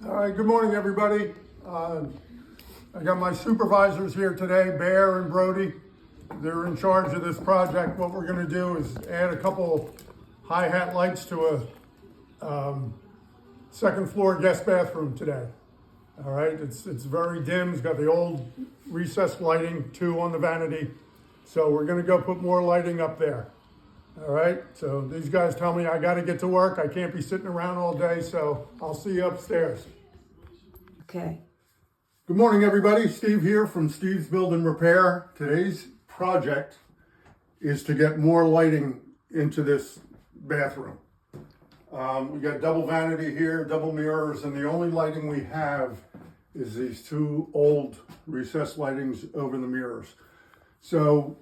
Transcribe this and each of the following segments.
All right, good morning, everybody. I got my supervisors here today, Bear and Brody. They're in charge of this project. What we're gonna do is add a couple hi-hat lights to a second floor guest bathroom today. All right, it's very dim. It's got the old recessed lighting, 2 on the vanity. So we're gonna go put more lighting up there. All right, so these guys tell me I gotta get to work. I can't be sitting around all day, so I'll see you upstairs. Okay. Good morning, everybody. Steve here from Steve's Build and Repair. Today's project is to get more lighting into this bathroom. We got double vanity here, double mirrors, and the only lighting we have is these 2 old recessed lightings over the mirrors. So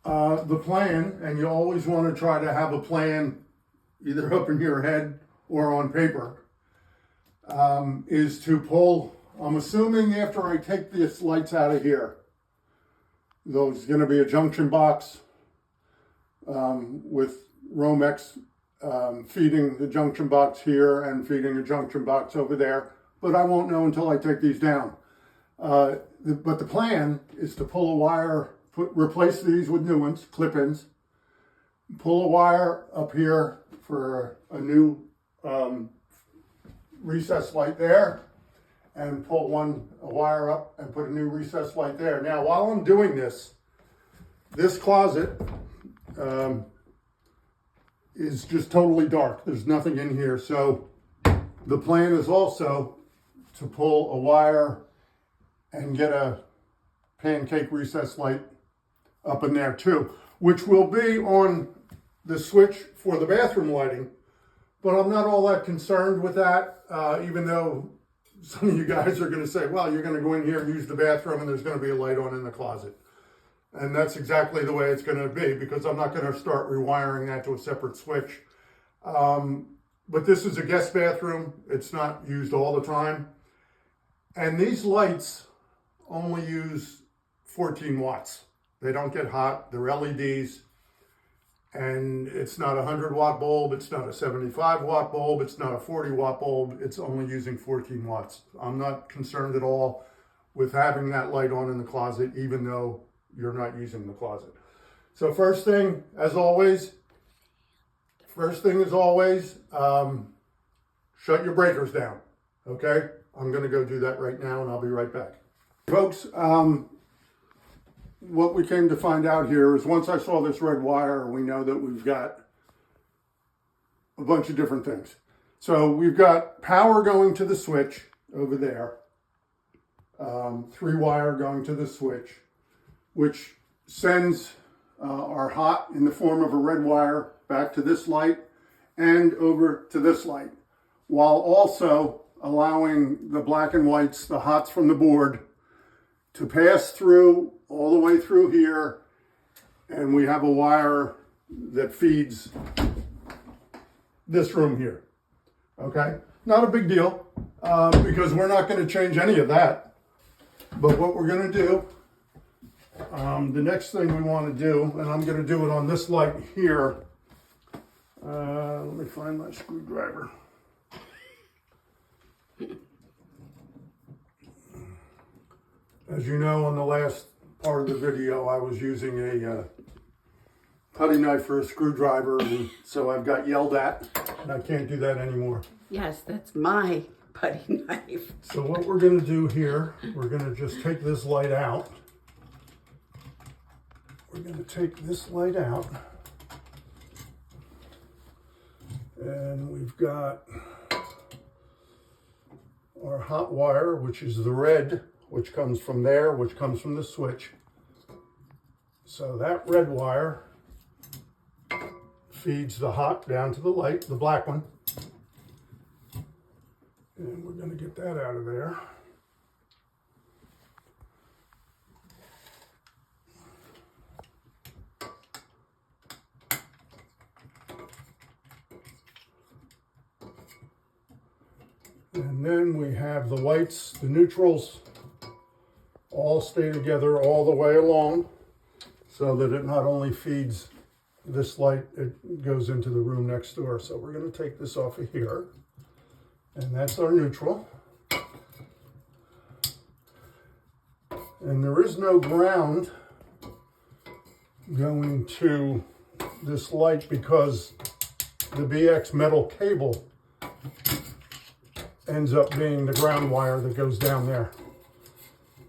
the plan, and you always want to try to have a plan either up in your head or on paper, is to pull, I'm assuming after I take these lights out of here, there's going to be a junction box with Romex feeding the junction box here and feeding a junction box over there, but I won't know until I take these down. But the plan is to pull a wire, replace these with new ones, clip-ins, pull a wire up here for a new recessed light there, and pull a wire up and put a new recessed light there. Now, while I'm doing this closet is just totally dark. There's nothing in here. So the plan is also to pull a wire and get a pancake recessed light up in there too, which will be on the switch for the bathroom lighting. But I'm not all that concerned with that, even though some of you guys are going to say, well, you're going to go in here and use the bathroom and there's going to be a light on in the closet. And that's exactly the way it's going to be, because I'm not going to start rewiring that to a separate switch. But this is a guest bathroom. It's not used all the time. And these lights only use 14 watts. They don't get hot. They're LEDs. And it's not a 100-watt bulb. It's not a 75-watt bulb. It's not a 40-watt bulb. It's only using 14 watts. I'm not concerned at all with having that light on in the closet, even though you're not using the closet. So first thing, as always, shut your breakers down, okay? I'm gonna go do that right now and I'll be right back. Folks, what we came to find out here is once I saw this red wire, we know that we've got a bunch of different things. So we've got power going to the switch over there, 3 wire going to the switch, which sends our hot in the form of a red wire back to this light and over to this light, while also allowing the black and whites, the hots from the board, to pass through all the way through here, and we have a wire that feeds this room here. Okay, not a big deal, because we're not going to change any of that. But what we're going to do, the next thing we want to do, and I'm going to do it on this light here. Let me find my screwdriver. As you know, on the last part of the video, I was using a putty knife for a screwdriver, and so I've got yelled at, and I can't do that anymore. Yes, that's my putty knife. So what we're going to do here, we're going to just take this light out. We're going to take this light out, and we've got our hot wire, which is the red, which comes from there, which comes from the switch. So that red wire feeds the hot down to the light, the black one. And we're going to get that out of there. And then we have the whites, the neutrals, all stay together all the way along, so that it not only feeds this light, it goes into the room next door. So we're going to take this off of here. And that's our neutral. And there is no ground going to this light because the BX metal cable ends up being the ground wire that goes down there.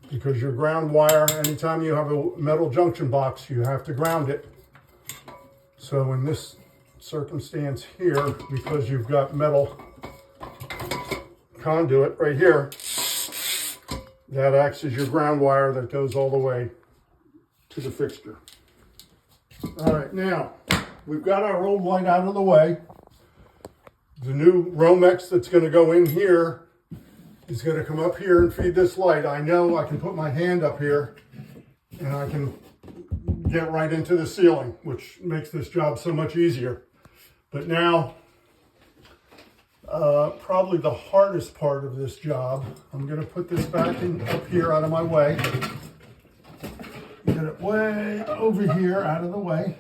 Because your ground wire, anytime you have a metal junction box, you have to ground it. So in this circumstance here, because you've got metal conduit right here, that acts as your ground wire that goes all the way to the fixture. All right, now we've got our old light out of the way. The new Romex that's going to go in here is going to come up here and feed this light. I know I can put my hand up here and I can get right into the ceiling, which makes this job so much easier. But now, probably the hardest part of this job, I'm going to put this back in up here out of my way. Get it way over here out of the way.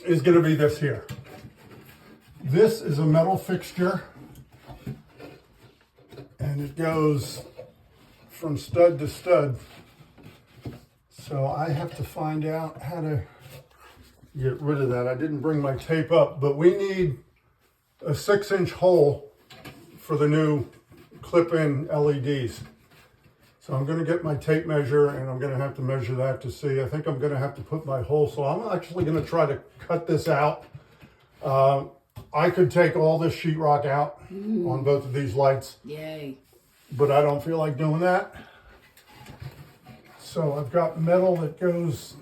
Is going to be this here. This is a metal fixture. And it goes from stud to stud. So I have to find out how to get rid of that. I didn't bring my tape up, but we need a 6-inch hole for the new clip-in LEDs. So I'm going to get my tape measure and I'm going to have to measure that to see. I think I'm going to have to put my hole. So I'm actually going to try to cut this out. I could take all this sheetrock out on both of these lights. Yay. But I don't feel like doing that. So I've got metal that goes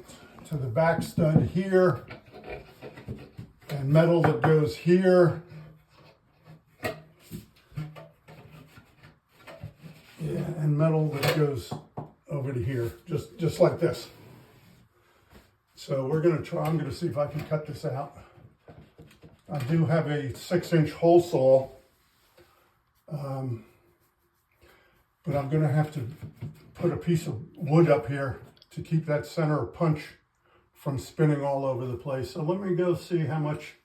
to the back stud here and metal that goes here. Yeah, and metal that goes over to here, just like this. So we're gonna try, I'm gonna see if I can cut this out. I do have a 6-inch hole saw, but I'm gonna have to put a piece of wood up here to keep that center punch from spinning all over the place. So let me go see how much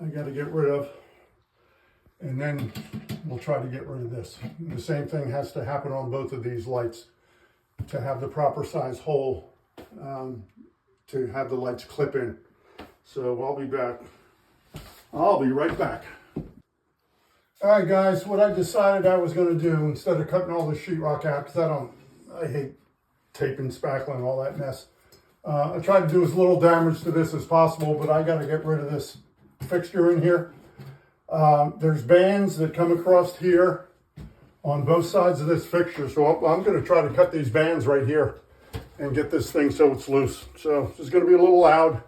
I gotta get rid of, and then we'll try to get rid of this. And the same thing has to happen on both of these lights to have the proper size hole to have the lights clip in. So I'll be back. I'll be right back. All right, guys, what I decided I was going to do instead of cutting all the sheetrock out, because I hate taping, spackling, all that mess. I tried to do as little damage to this as possible, but I got to get rid of this fixture in here. There's bands that come across here on both sides of this fixture, so I'm going to try to cut these bands right here and get this thing so it's loose. So it's going to be a little loud.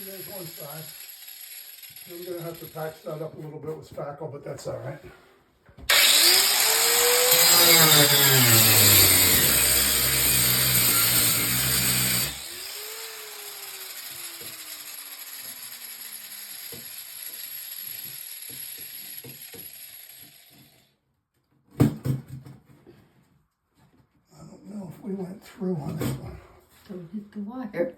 There's one side. I'm going to have to patch that up a little bit with spackle, but that's all right. I don't know if we went through on this one. Don't hit the wire.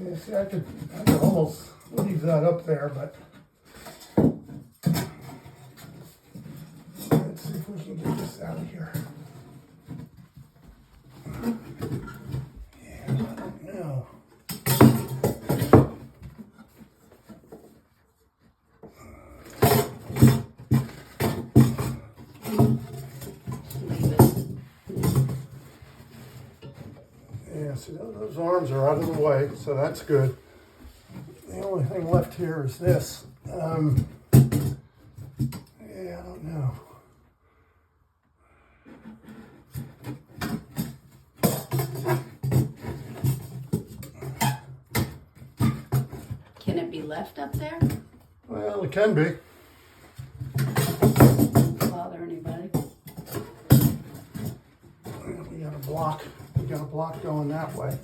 Yeah, see, I could almost leave that up there, but let's see if we can get this out of here. Yeah, I don't know. Yeah, see, those arms are out of the way, so that's good. The only thing left here is this. Yeah, I don't know. Can it be left up there? Well, it can be. Bother anybody. We got a block. We got a block going that way.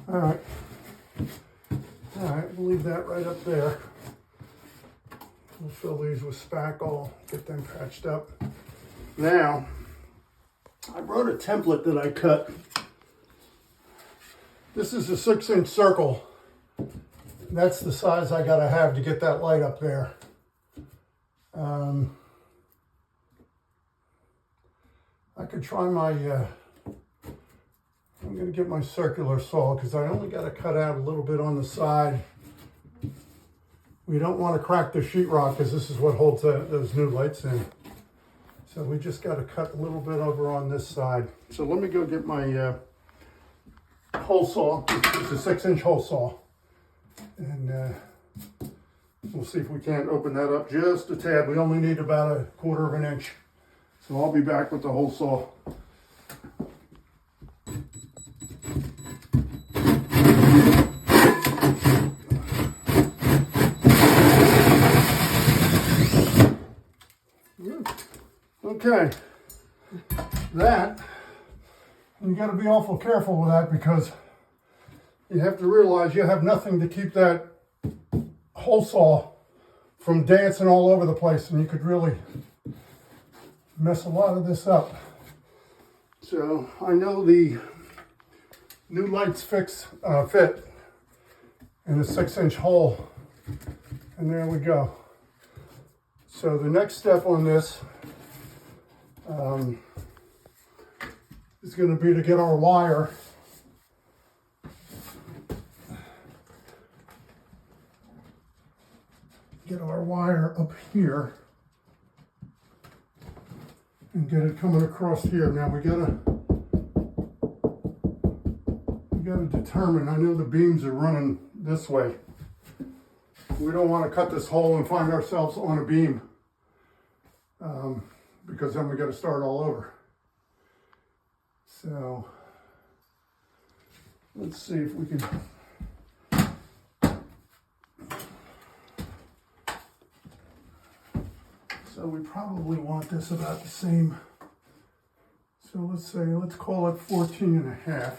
All right. All right, we'll leave that right up there. We'll fill these with spackle, get them patched up. Now, I wrote a template that I cut. This is a 6-inch circle. That's the size I gotta have to get that light up there. I could try my, I'm gonna get my circular saw because I only gotta cut out a little bit on the side. We don't want to crack the sheetrock because this is what holds those new lights in. So we just got to cut a little bit over on this side. So let me go get my hole saw. It's a 6-inch hole saw. And we'll see if we can't open that up just a tad. We only need about 1/4 of an inch. So I'll be back with the hole saw. Okay, that, you got to be awful careful with that because you have to realize you have nothing to keep that hole saw from dancing all over the place, and you could really mess a lot of this up. So I know the new lights fit in a 6-inch hole, and there we go. So the next step on this is going to be to get our wire up here and get it coming across here. Now we gotta determine, I know the beams are running this way. We don't want to cut this hole and find ourselves on a beam. Because then we got to start all over. So let's see if we can. So we probably want this about the same. So let's call it 14.5.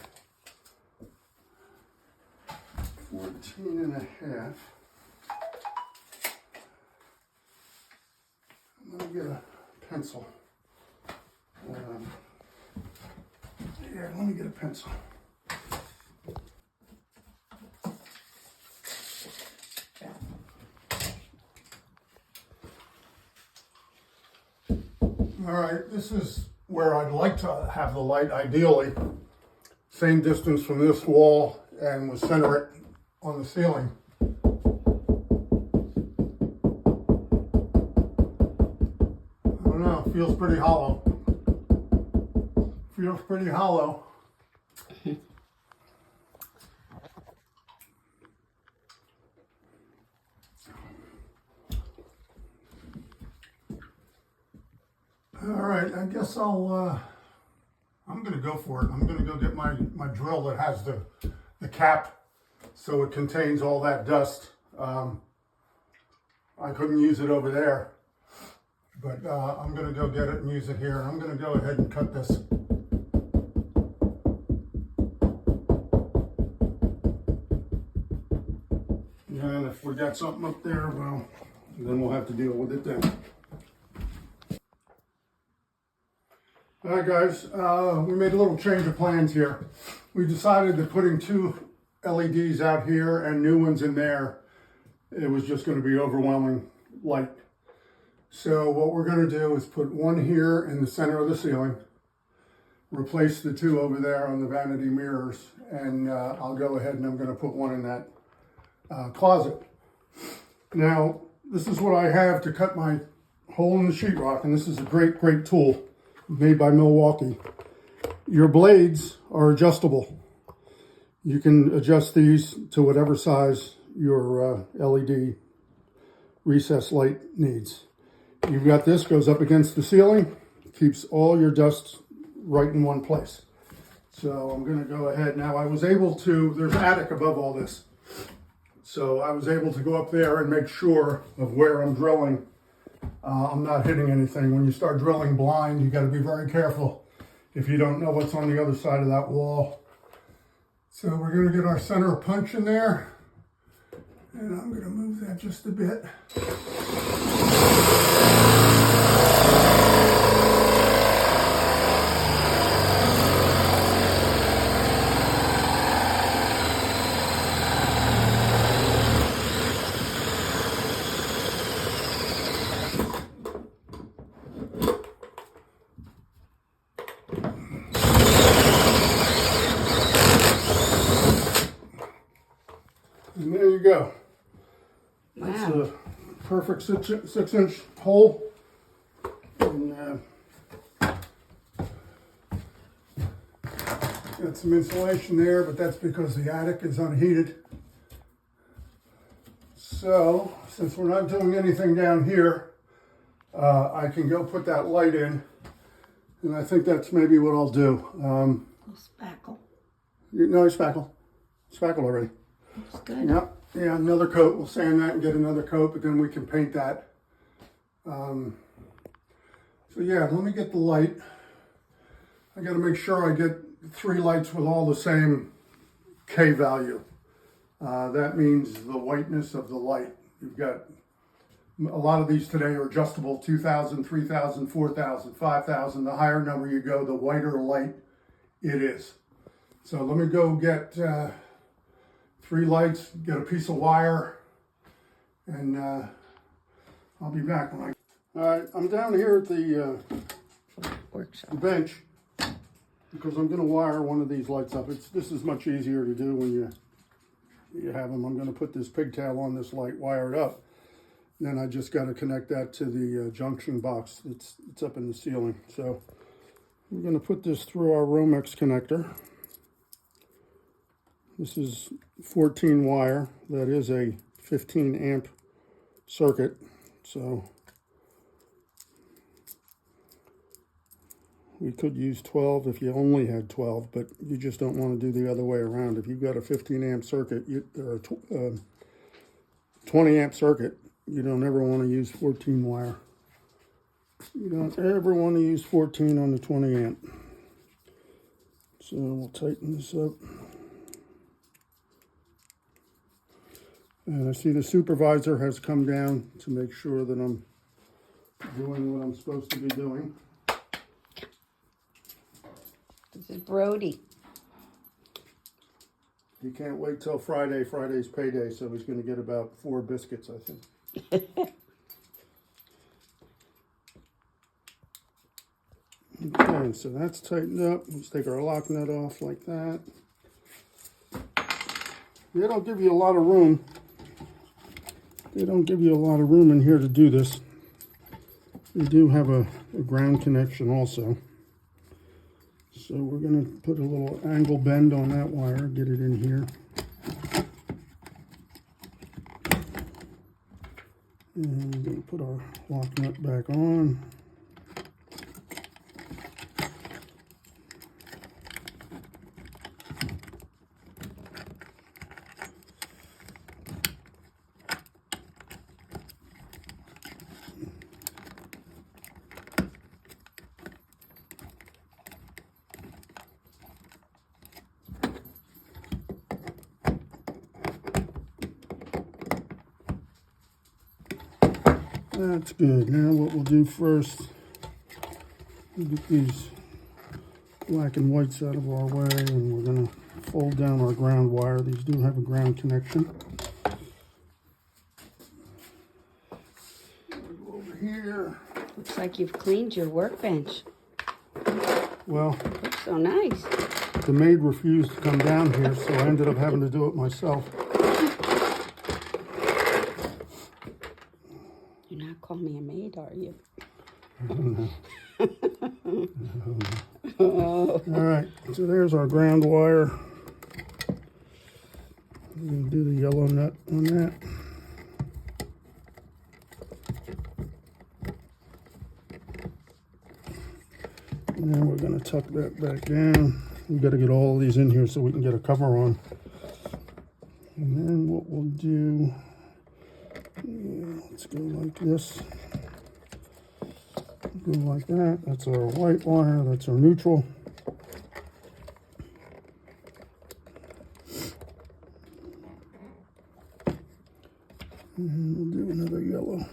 14.5. Let me get a pencil. Here, let me get a pencil. All right, this is where I'd like to have the light, ideally. Same distance from this wall, and we'll center it on the ceiling. Feels pretty hollow. Feels pretty hollow. All right, I guess I'm gonna go for it. I'm gonna go get my drill that has the cap so it contains all that dust. I couldn't use it over there. But I'm going to go get it and use it here. I'm going to go ahead and cut this. And if we got something up there, well, then we'll have to deal with it then. All right, guys, we made a little change of plans here. We decided that putting 2 LEDs out here and new ones in there, it was just going to be overwhelming light. So what we're going to do is put one here in the center of the ceiling, replace the 2 over there on the vanity mirrors, and I'll go ahead and I'm going to put one in that closet. Now, this is what I have to cut my hole in the sheetrock, and this is a great, great tool made by Milwaukee. Your blades are adjustable. You can adjust these to whatever size your LED recessed light needs. You've got this, goes up against the ceiling, keeps all your dust right in one place. So I'm gonna go ahead. Now I was able to, there's attic above all this. So I was able to go up there and make sure of where I'm drilling. I'm not hitting anything. When you start drilling blind, you gotta be very careful if you don't know what's on the other side of that wall. So we're gonna get our center of punch in there. And I'm gonna move that just a bit. And there you go. That's Wow. a perfect 6-inch hole. And got some insulation there, but that's because the attic is unheated. So, since we're not doing anything down here, I can go put that light in. And I think that's maybe what I'll do. Spackle. No, spackle. Spackle already. It's good. Yep. Yeah, another coat. We'll sand that and get another coat, but then we can paint that. So yeah, let me get the light. I got to make sure I get 3 lights with all the same K value. That means the whiteness of the light. You've got a lot of these today are adjustable, 2,000, 3,000, 4,000, 5,000. The higher number you go, the whiter light it is. So let me go get 3 lights, get a piece of wire, and I'll be back when All right, I'm down here at the Workshop. bench because I'm going to wire one of these lights up. This is much easier to do when you have them. I'm going to put this pigtail on this light, wire it up. Then I just got to connect that to the junction box. It's up in the ceiling. So we're going to put this through our Romex connector. This is 14 wire. That is a 15 amp circuit. So we could use 12 if you only had 12, but you just don't want to do the other way around. If you've got a 15 amp circuit or a 20 amp circuit, you don't ever want to use 14 wire. You don't ever want to use 14 on the 20 amp. So we'll tighten this up. And I see the supervisor has come down to make sure that I'm doing what I'm supposed to be doing. This is Brody. He can't wait till Friday. Friday's payday, so he's going to get about 4 biscuits, I think. Okay, so that's tightened up. Let's take our lock nut off like that. They don't give you a lot of room. They don't give you a lot of room in here to do this. We do have a ground connection also. So we're going to put a little angle bend on that wire, get it in here. And we're going to put our lock nut back on. That's good. Now what we'll do first, we'll get these black and whites out of our way, and we're going to fold down our ground wire. These do have a ground connection. Over here. Looks like you've cleaned your workbench. Well, Looks so nice. the maid refused to come down here, so I ended up having to do it myself. You're not calling me a maid, are you? All right, so there's our ground wire. We're going to do the yellow nut on that. And then we're going to tuck that back down. We got to get all these in here so we can get a cover on. And then what we'll do, let's go like this. Go like that. That's our white wire. That's our neutral. And we'll do another yellow.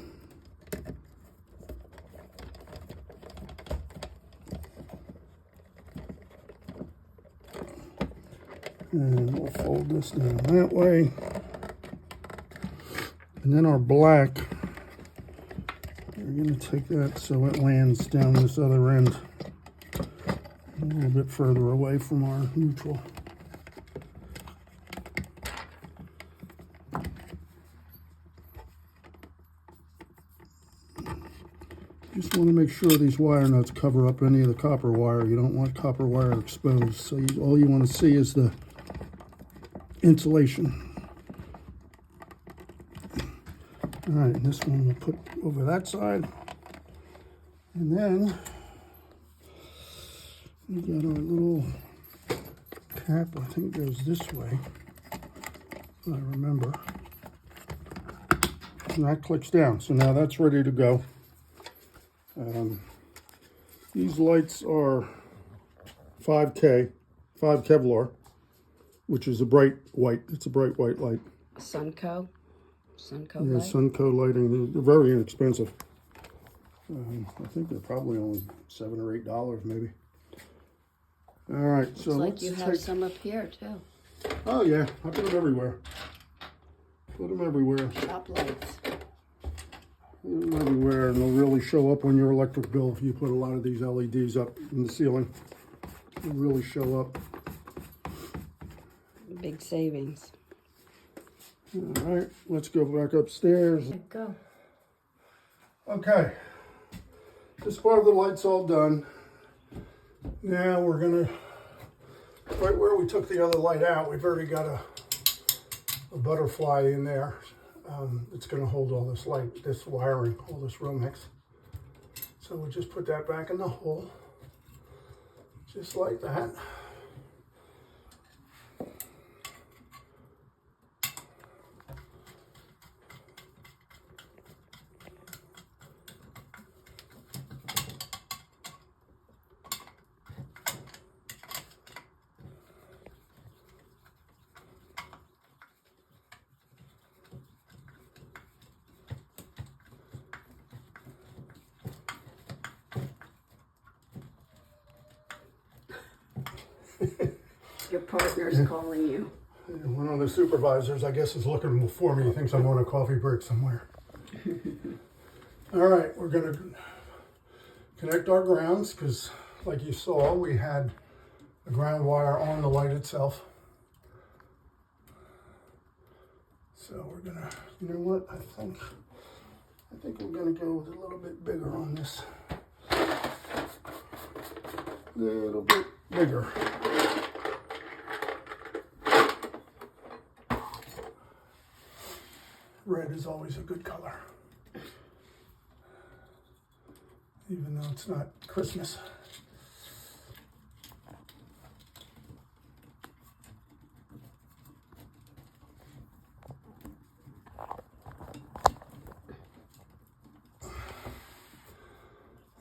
And we'll fold this down that way. And then our black, we're going to take that so it lands down this other end a little bit further away from our neutral. Just want to make sure these wire nuts cover up any of the copper wire. You don't want copper wire exposed. So all you want to see is the insulation. All right, this one we'll put over that side. And then we got our little cap, I think goes this way, if I remember. And that clicks down, so now that's ready to go. These lights are 5 Kevlar, which is a bright white. It's a bright white light. Sunco Yeah, light. Sunco lighting. They're very inexpensive. I think they're probably only $7 or $8 maybe. All right, so Looks like let's you have some up here too. Oh yeah, I put them everywhere. Put them everywhere. Shop lights. Put them everywhere, and they'll really show up on your electric bill if you put a lot of these LEDs up in the ceiling. They'll really show up. Big savings. All right, let's go back upstairs. Go. Okay, this part of the light's all done. Now we're gonna, right where we took the other light out, we've already got a butterfly in there. It's gonna hold all this light, this wiring, all this Romex. So we'll just put that back in the hole, just like that. Your partner's calling you. One of the supervisors, I guess, is looking for me. He thinks I'm on a coffee break somewhere. All right, we're gonna connect our grounds because, like you saw, we had the ground wire on the light itself. So we're gonna, you know what? I think we're gonna go with a little bit bigger on this. A little bit bigger. Red is always a good color, even though it's not Christmas.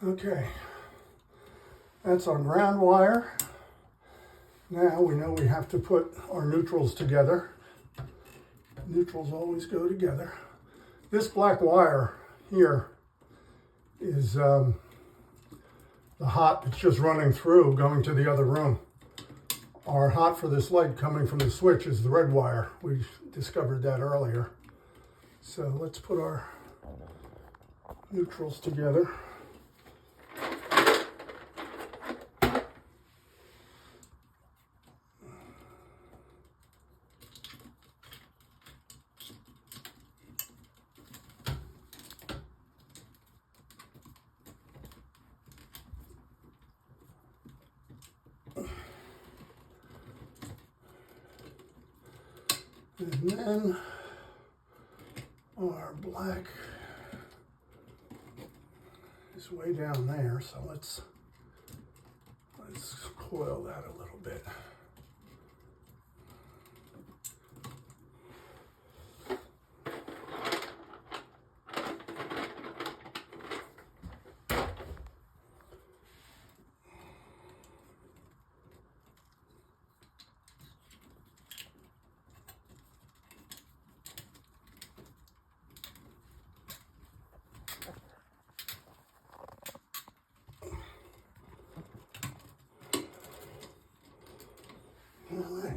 Okay, that's our ground wire. Now we know we have to put our neutrals together. Neutrals always go together. This black wire here is the hot that's just running through going to the other room. Our hot for this light coming from the switch is the red wire. We discovered that earlier. So let's put our neutrals together. And then our black is way down there, so let's coil that a little bit. All right,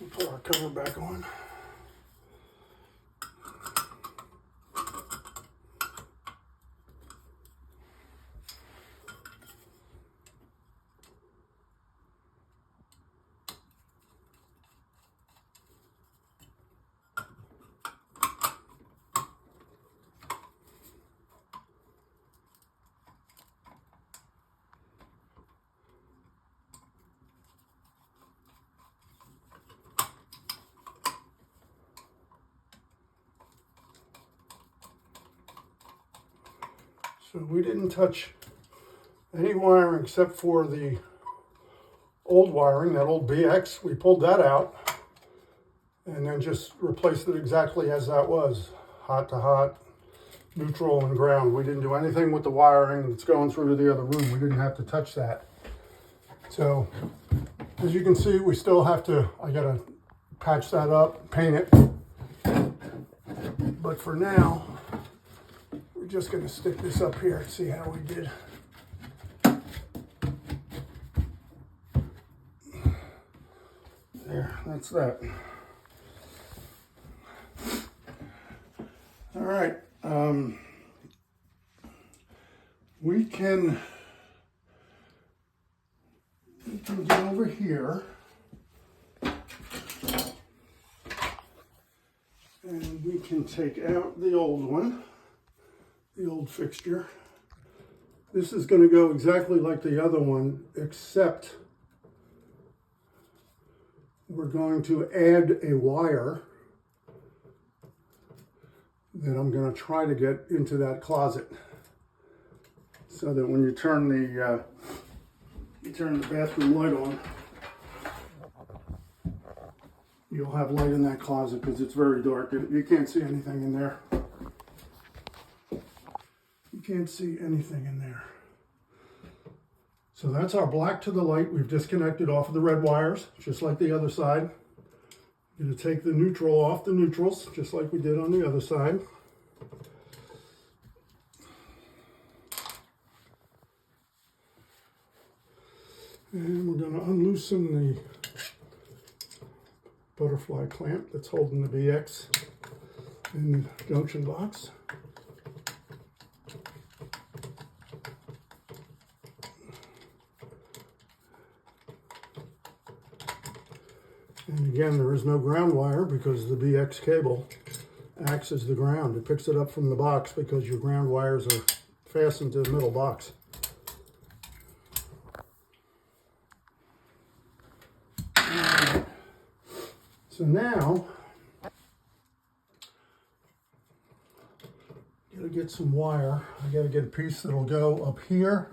we'll put our cover back on. So we didn't touch any wiring except for the old wiring, that old BX. We pulled that out and then just replaced it exactly as that was, hot to hot, neutral and ground. We didn't do anything with the wiring that's going through to the other room. We didn't have to touch that. So as you can see, we still have to, I gotta patch that up, paint it. But for now, we're just going to stick this up here and see how we did. There, that's that. All right. We can get over here and we can take out the old one. The old fixture. This is going to go exactly like the other one, except we're going to add a wire that I'm going to try to get into that closet, so that when you turn the bathroom light on, you'll have light in that closet because it's very dark. You can't see anything in there. Can't see anything in there. So that's our black to the light. We've disconnected off of the red wires, just like the other side. I'm going to take the neutral off the neutrals, just like we did on the other side. And we're going to unloosen the butterfly clamp that's holding the BX in the junction box. And again, there is no ground wire because the BX cable acts as the ground. It picks it up from the box because your ground wires are fastened to the middle box. Right. So now, gotta get some wire. I gotta get a piece that'll go up here.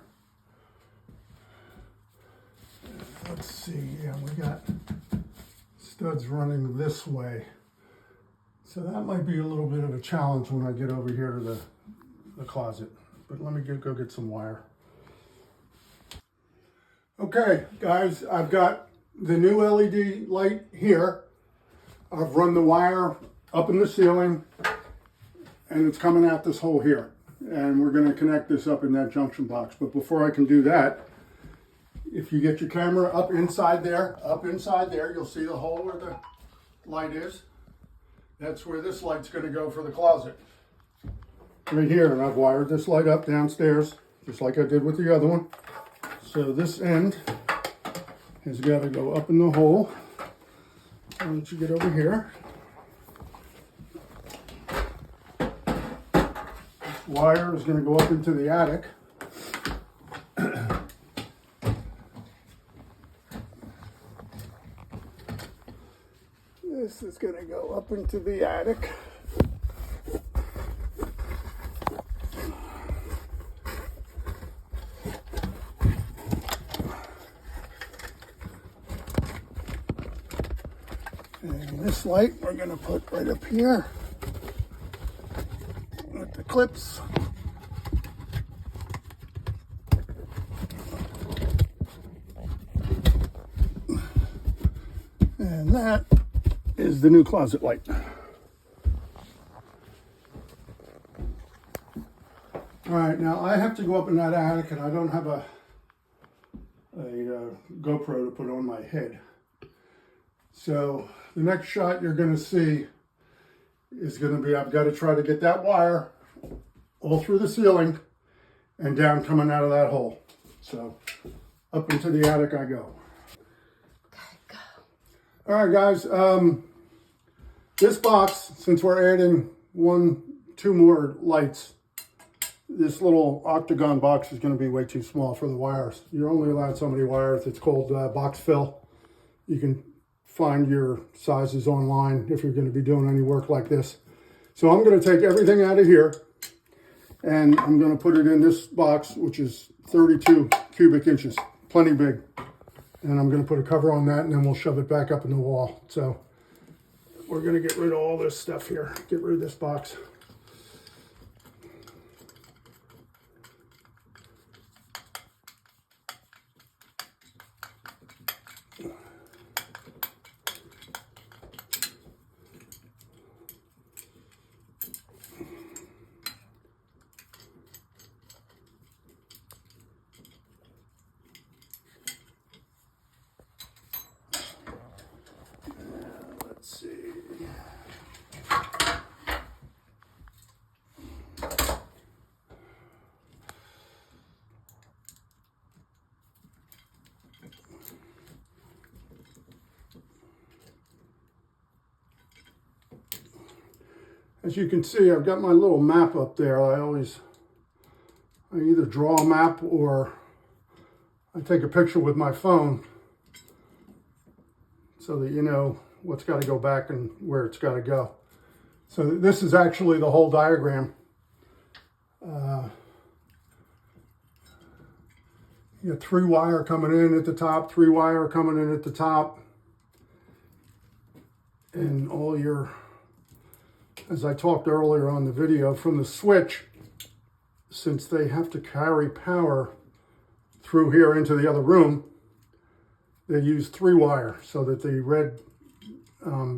Let's see, yeah, we got studs running this way. So that might be a little bit of a challenge when I get over here to the closet. But let me go get some wire. Okay, guys, I've got the new LED light here. I've run the wire up in the ceiling and it's coming out this hole here. And we're going to connect this up in that junction box. But before I can do that, if you get your camera up inside there, you'll see the hole where the light is. That's where this light's going to go for the closet. Right here, and I've wired this light up downstairs, just like I did with the other one. So this end has got to go up in the hole. Once you get over here, this wire is going to go up into the attic. This is going to go up into the attic. And this light we're gonna put right up here with the clips. And that is the new closet light. All right, now I have to go up in that attic and I don't have a GoPro to put on my head. So the next shot you're gonna see is gonna be, I've got to try to get that wire all through the ceiling and down coming out of that hole. So up into the attic I go. All right, guys, this box, since we're adding two more lights, this little octagon box is going to be way too small for the wires. You're only allowed so many wires. It's called box fill. You can find your sizes online if you're going to be doing any work like this. So I'm going to take everything out of here and I'm going to put it in this box, which is 32 cubic inches, plenty big. And I'm going to put a cover on that and then we'll shove it back up in the wall. So we're going to get rid of all this stuff here. Get rid of this box. Let's see. As you can see, I've got my little map up there. I either draw a map or I take a picture with my phone so that you know what's got to go back and where it's got to go. So this is actually the whole diagram. You got 3 wire coming in at the top, 3 wire coming in at the top, and all your, as I talked earlier on the video, from the switch, since they have to carry power through here into the other room, they use 3 wire so that the red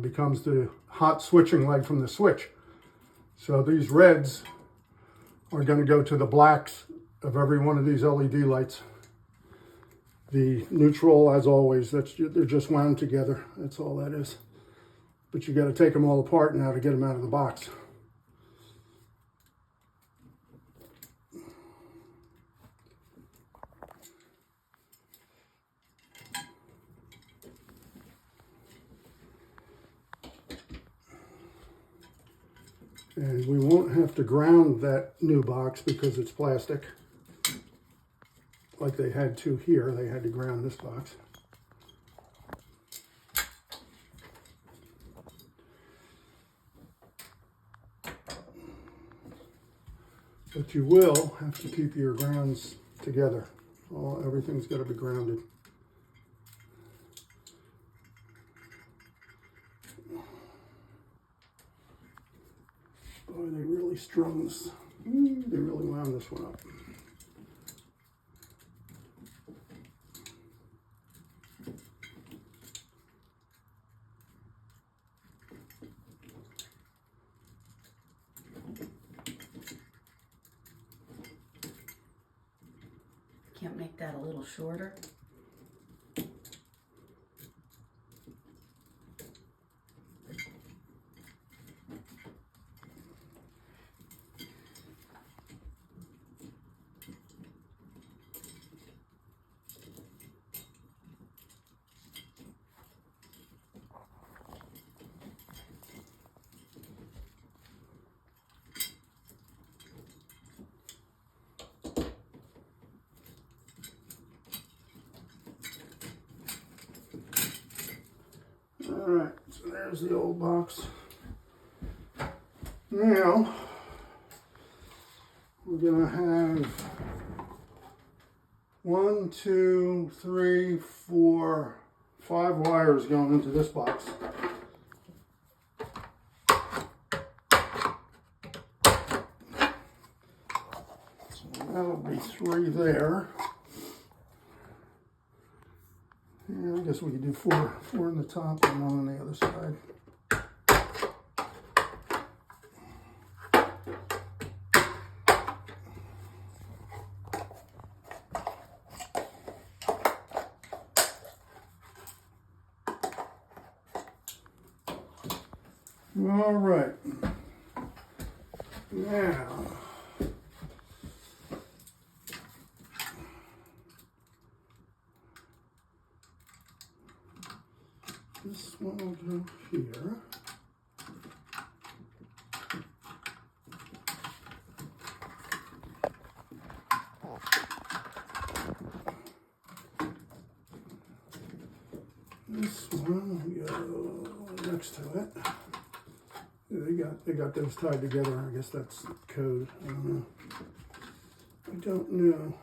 becomes the hot switching leg from the switch. So these reds are going to go to the blacks of every one of these LED lights. The neutral, as always, they're just wound together. That's all that is. But you got to take them all apart now to get them out of the box. And we won't have to ground that new box because it's plastic. Like they had to here, they had to ground this box. But you will have to keep your grounds together. Everything's got to be grounded. Boy, they really strung this. They really wound this one up. Can't make that a little shorter? All right, so there's the old box. Now, we're gonna have 1, 2, 3, 4, 5 wires going into this box. that'll be 3 there. Yeah, I guess we could do 4 in the top and 1 on the other side. All right. Now, this one will go here. This one will go next to it. They got those tied together. I guess that's code. I don't know. I don't know.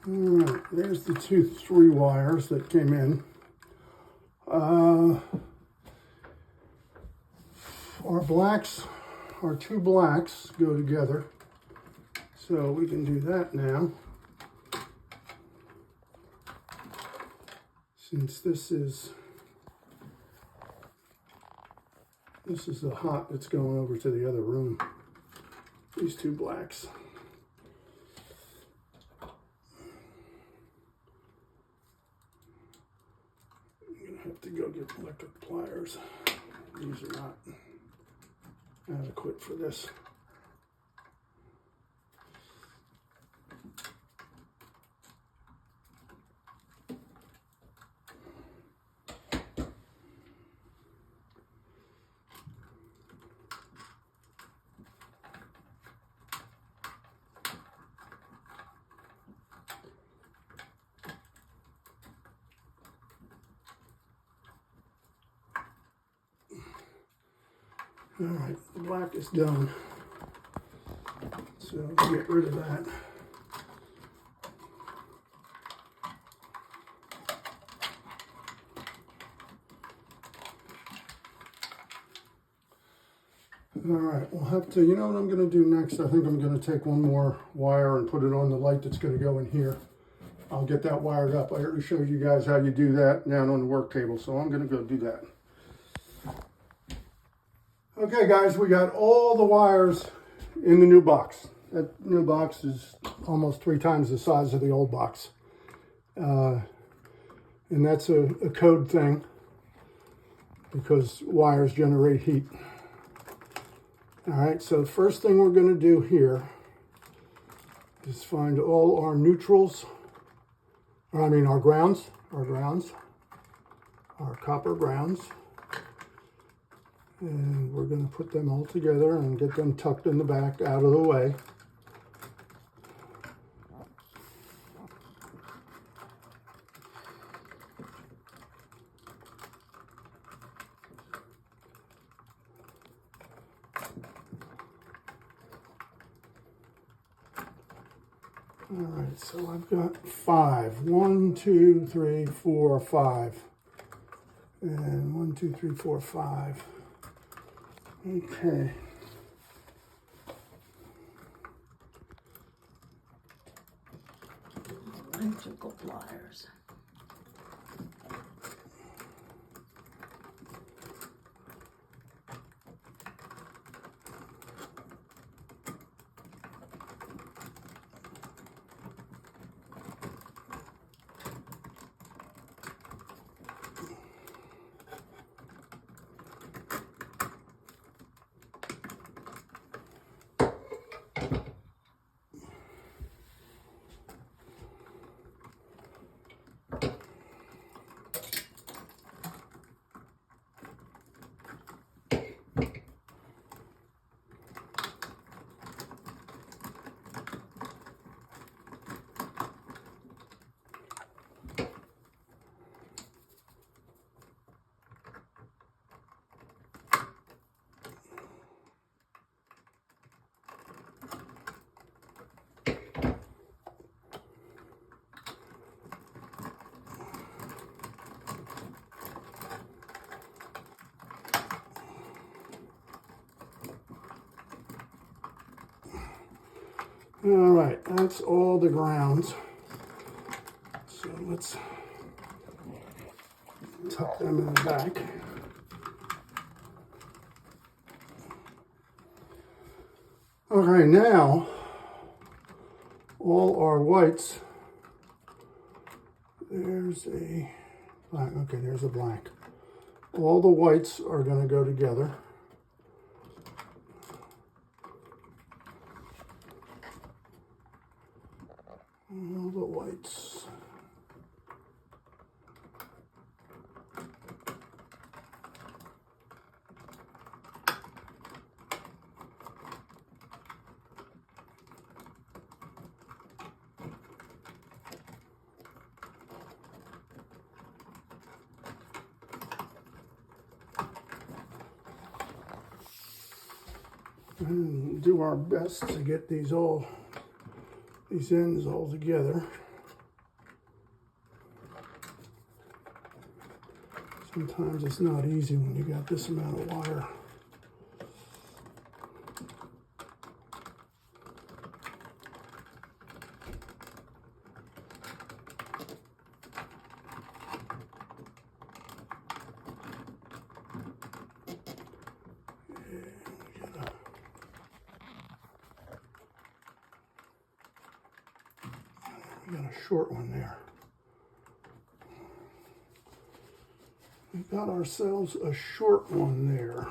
All right, there's the 3 wires that came in. Our 2 blacks go together. So we can do that now. Since this is the hot that's going over to the other room. These 2 blacks. Have to go get electric pliers. These are not adequate for this. All right, the black is done. So get rid of that. All right, we'll have to, you know what I'm going to do next? I think I'm going to take 1 more wire and put it on the light that's going to go in here. I'll get that wired up. I already showed you guys how you do that down on the work table, so I'm going to go do that. Okay guys, we got all the wires in the new box. That new box is almost 3 times the size of the old box. And that's a code thing because wires generate heat. All right, so the first thing we're going to do here is find all our neutrals, or I mean our grounds, our copper grounds. And we're going to put them all together and get them tucked in the back out of the way. All right, so I've got 5. 1, 2, 3, 4, 5. And 1, 2, 3, 4, 5. Okay. Electrical pliers. All right, that's all the grounds. So let's tuck them in the back. Okay, now all our whites, there's a black, okay, there's a black. All the whites are going to go together. All the whites. And do our best to get these ends all together. Sometimes it's not easy when you got this amount of wire. We got a short one there. We got ourselves a short one there.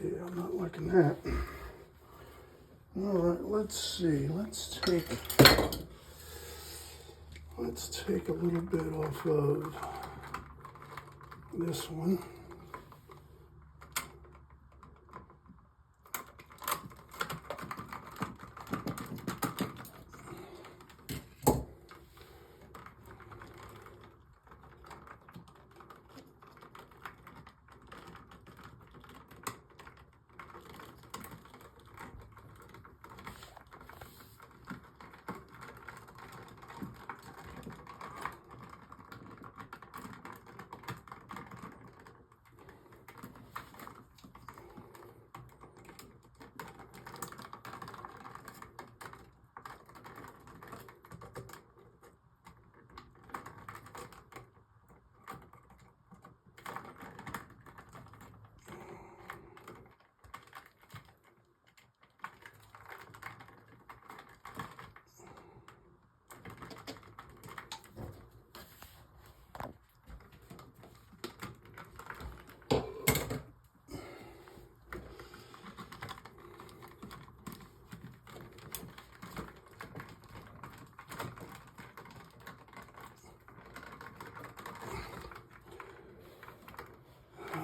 Yeah, I'm not liking that. All right, let's see. Let's take a little bit off of this one.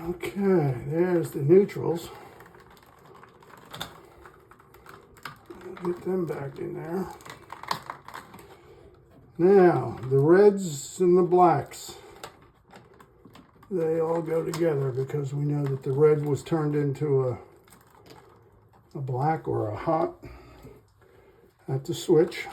Okay, there's the neutrals. Get them back in there. Now, the reds and the blacks, they all go together because we know that the red was turned into a black or a hot at the switch.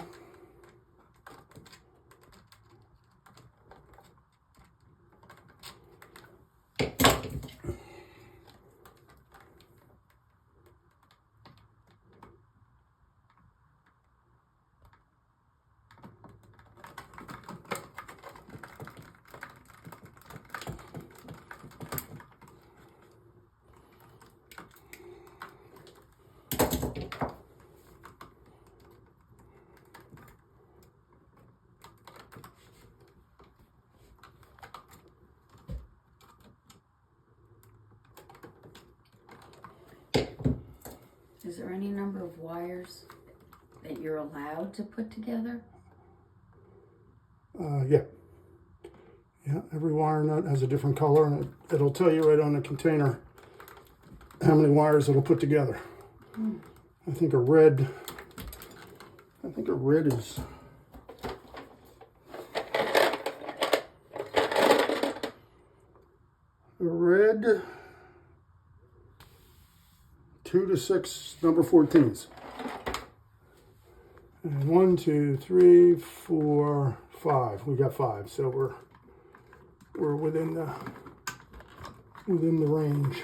Is there any number of wires that you're allowed to put together? Yeah. Yeah, every wire nut has a different color, and it'll tell you right on the container how many wires it'll put together. I think a red is a red 2 to 6 number 14s. And 1, 2, 3, 4, 5. We got 5, so we're within the range.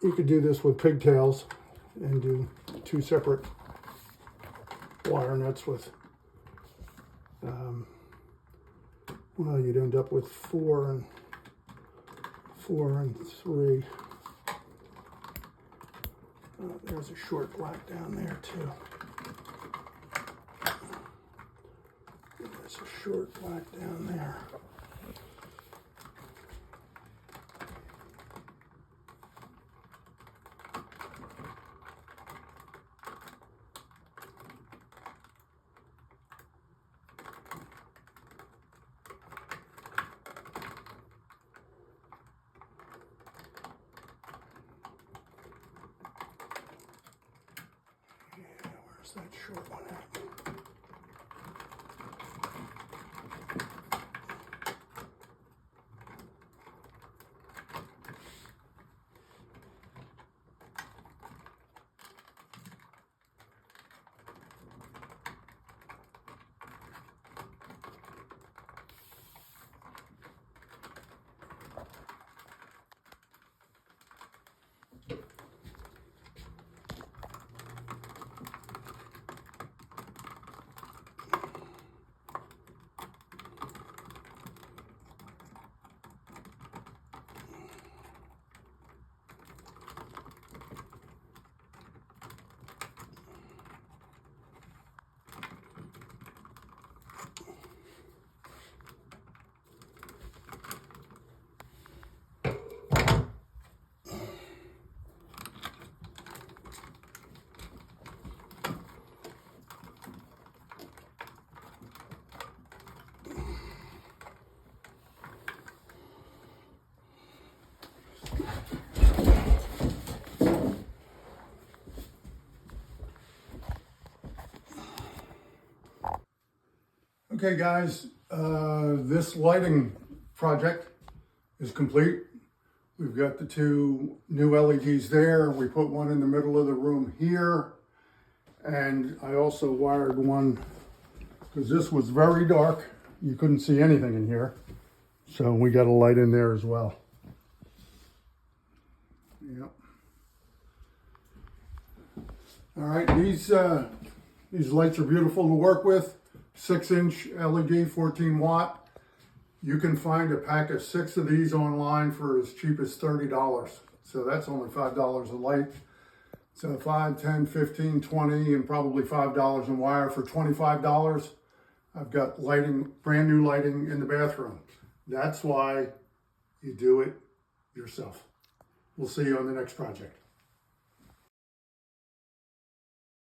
You could do this with pigtails and do 2 separate wire nuts with, well, you'd end up with 4 and 3. There's a short black down there too. There's a short black down there. Where's that short one at? Okay guys, this lighting project is complete. We've got the 2 new LEDs there. We put one in the middle of the room here. And I also wired one, because this was very dark. You couldn't see anything in here. So we got a light in there as well. Yep. All right, these lights are beautiful to work with. 6-inch LED, 14 watt. You can find a pack of 6 of these online for as cheap as $30. So that's only $5 a light. So 5, 10, 15, 20, and probably $5 in wire. For $25, I've got lighting, brand new lighting in the bathroom. That's why you do it yourself. We'll see you on the next project.